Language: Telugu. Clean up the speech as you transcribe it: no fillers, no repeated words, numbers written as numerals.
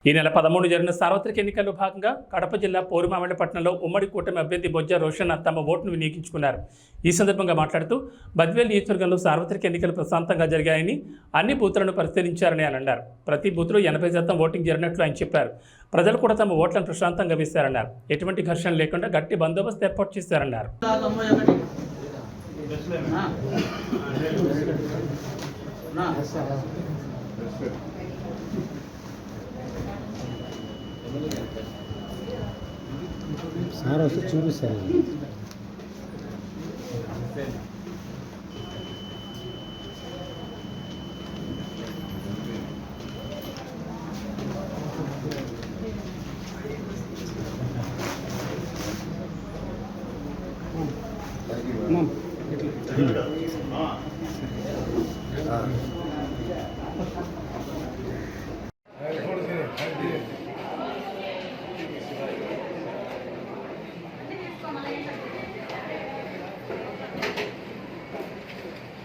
ఈ నెల 13 జరిగిన సార్వత్రిక ఎన్నికల్లో భాగంగా కడప జిల్లా పోరుమామిళ్లపట్నంలో ఉమ్మడి కూటమి అభ్యర్థి బొజ్జ రోషన్ తమ ఓటును వినియోగించుకున్నారు. ఈ సందర్భంగా మాట్లాడుతూ బద్వేల్ నియోజకవర్గంలో సార్వత్రిక ఎన్నికలు ప్రశాంతంగా జరిగాయని, అన్ని బూతులను పరిశీలించారని ఆయన అన్నారు. ప్రతి బూత్లో 80% ఓటింగ్ జరిగినట్లు ఆయన చెప్పారు. ప్రజలు కూడా తమ ఓట్లను ప్రశాంతంగా వేశారన్నారు. ఎటువంటి ఘర్షణ లేకుండా గట్టి బందోబస్తు ఏర్పాటు చేశారన్నారు. సార్ వస్తే చూపిస్తారు.